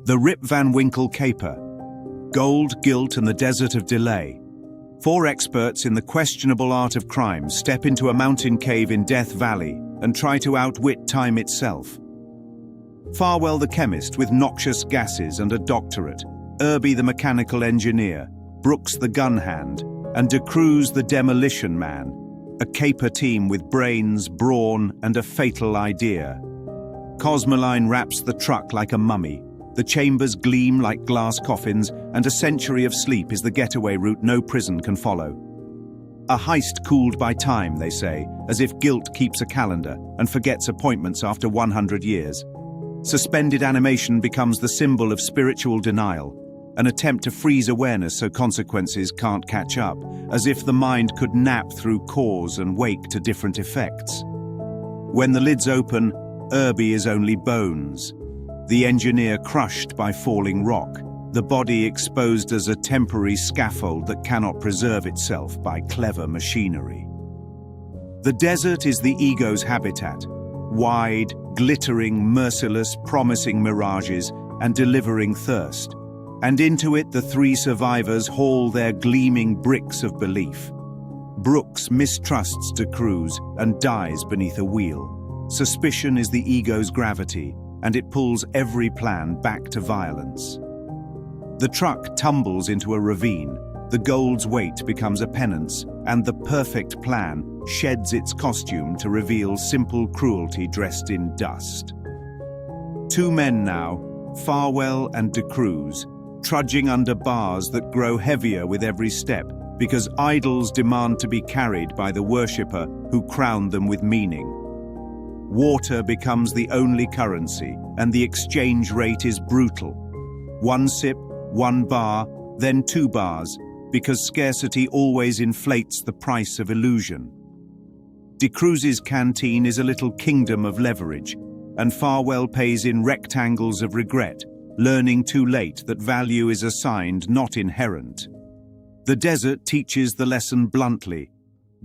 The Rip Van Winkle Caper. Gold, guilt, and the desert of delay. 4 experts in the questionable art of crime step into a mountain cave in Death Valley and try to outwit time itself. Farwell the chemist with noxious gases and a doctorate, Irby the mechanical engineer, Brooks the gun hand, and De Cruz the demolition man, a caper team with brains, brawn, and a fatal idea. Cosmoline wraps the truck like a mummy. The chambers gleam like glass coffins, and a century of sleep is the getaway route no prison can follow. A heist cooled by time, they say, as if guilt keeps a calendar and forgets appointments after 100 years. Suspended animation becomes the symbol of spiritual denial, an attempt to freeze awareness so consequences can't catch up, as if the mind could nap through cause and wake to different effects. When the lids open, Irby is only bones. The engineer crushed by falling rock, the body exposed as a temporary scaffold that cannot preserve itself by clever machinery. The desert is the ego's habitat, wide, glittering, merciless, promising mirages and delivering thirst. And into it the 3 survivors haul their gleaming bricks of belief. Brooks mistrusts De Cruz and dies beneath a wheel. Suspicion is the ego's gravity, and it pulls every plan back to violence. The truck tumbles into a ravine, the gold's weight becomes a penance, and the perfect plan sheds its costume to reveal simple cruelty dressed in dust. 2 men now, Farwell and De Cruz, trudging under bars that grow heavier with every step, because idols demand to be carried by the worshipper who crowned them with meaning. Water becomes the only currency, and the exchange rate is brutal. 1 sip, 1 bar, then 2 bars, because scarcity always inflates the price of illusion. De Cruz's canteen is a little kingdom of leverage, and Farwell pays in rectangles of regret, learning too late that value is assigned, not inherent. The desert teaches the lesson bluntly.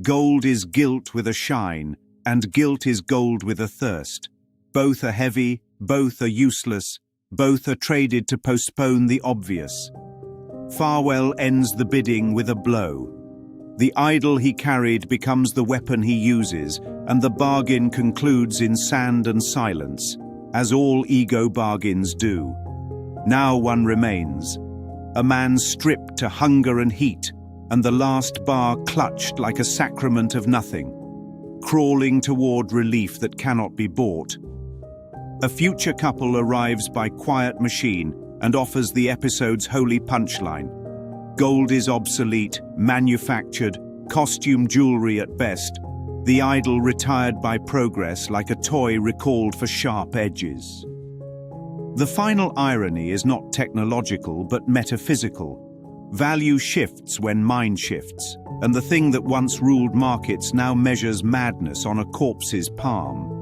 Gold is guilt with a shine, and guilt is gold with a thirst. Both are heavy, both are useless, both are traded to postpone the obvious. Farwell ends the bidding with a blow. The idol he carried becomes the weapon he uses, and the bargain concludes in sand and silence, as all ego bargains do. Now one remains, a man stripped to hunger and heat, and the last bar clutched like a sacrament of nothing, crawling toward relief that cannot be bought. A future couple arrives by quiet machine and offers the episode's holy punchline. Gold is obsolete, manufactured, costume jewelry at best, the idol retired by progress like a toy recalled for sharp edges. The final irony is not technological but metaphysical. Value shifts when mind shifts, and the thing that once ruled markets now measures madness on a corpse's palm.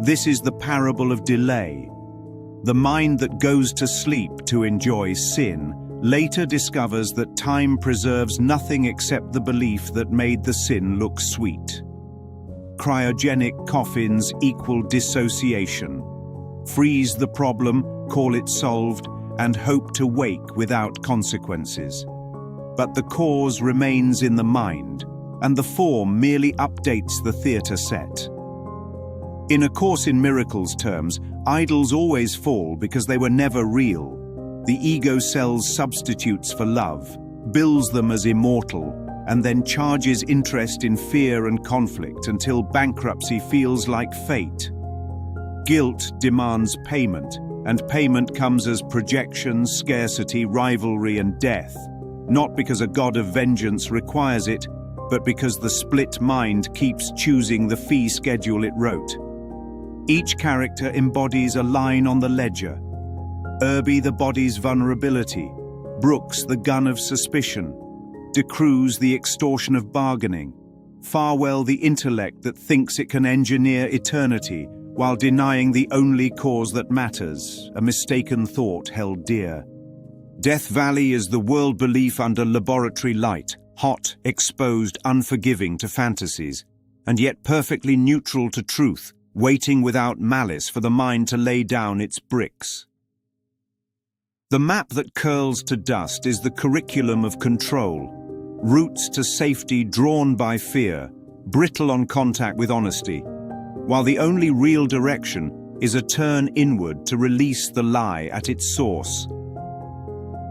This is the parable of delay. The mind that goes to sleep to enjoy sin later discovers that time preserves nothing except the belief that made the sin look sweet. Cryogenic coffins equal dissociation. Freeze the problem, call it solved, and hope to wake without consequences. But the cause remains in the mind, and the form merely updates the theatre set. In A Course in Miracles terms, idols always fall because they were never real. The ego sells substitutes for love, bills them as immortal, and then charges interest in fear and conflict until bankruptcy feels like fate. Guilt demands payment, and payment comes as projection, scarcity, rivalry, and death, not because a god of vengeance requires it, but because the split mind keeps choosing the fee schedule it wrote. Each character embodies a line on the ledger. Irby the body's vulnerability, Brooks the gun of suspicion, De Cruz the extortion of bargaining, Farwell the intellect that thinks it can engineer eternity while denying the only cause that matters, a mistaken thought held dear. Death Valley is the world belief under laboratory light, hot, exposed, unforgiving to fantasies, and yet perfectly neutral to truth, waiting without malice for the mind to lay down its bricks. The map that curls to dust is the curriculum of control, routes to safety drawn by fear, brittle on contact with honesty, while the only real direction is a turn inward to release the lie at its source.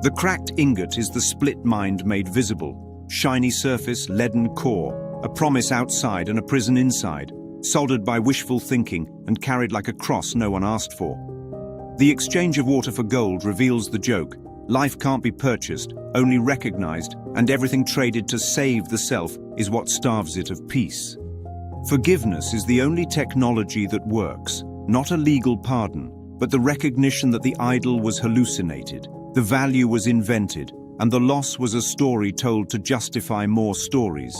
The cracked ingot is the split mind made visible, shiny surface, leaden core, a promise outside and a prison inside, soldered by wishful thinking and carried like a cross no one asked for. The exchange of water for gold reveals the joke. Life can't be purchased, only recognized, and everything traded to save the self is what starves it of peace. Forgiveness is the only technology that works, not a legal pardon, but the recognition that the idol was hallucinated, the value was invented, and the loss was a story told to justify more stories.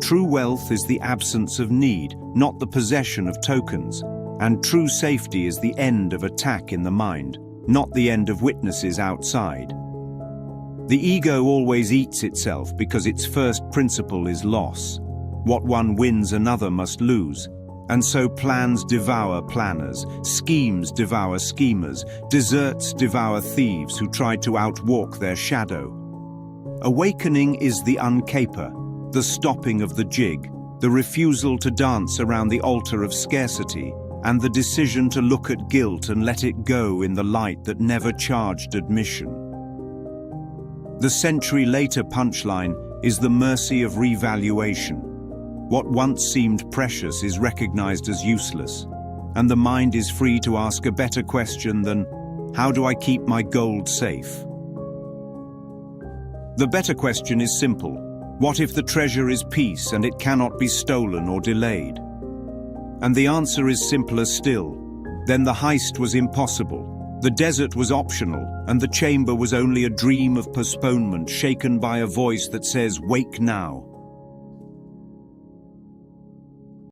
True wealth is the absence of need, not the possession of tokens. And true safety is the end of attack in the mind, not the end of witnesses outside. The ego always eats itself because its first principle is loss. What one wins, another must lose. And so plans devour planners, schemes devour schemers, deserts devour thieves who try to outwalk their shadow. Awakening is the uncaper, the stopping of the jig, the refusal to dance around the altar of scarcity, and the decision to look at guilt and let it go in the light that never charged admission. The century-later punchline is the mercy of revaluation. What once seemed precious is recognized as useless, and the mind is free to ask a better question than, how do I keep my gold safe? The better question is simple. What if the treasure is peace and it cannot be stolen or delayed? And the answer is simpler still. Then the heist was impossible. The desert was optional, and the chamber was only a dream of postponement shaken by a voice that says, "Wake now."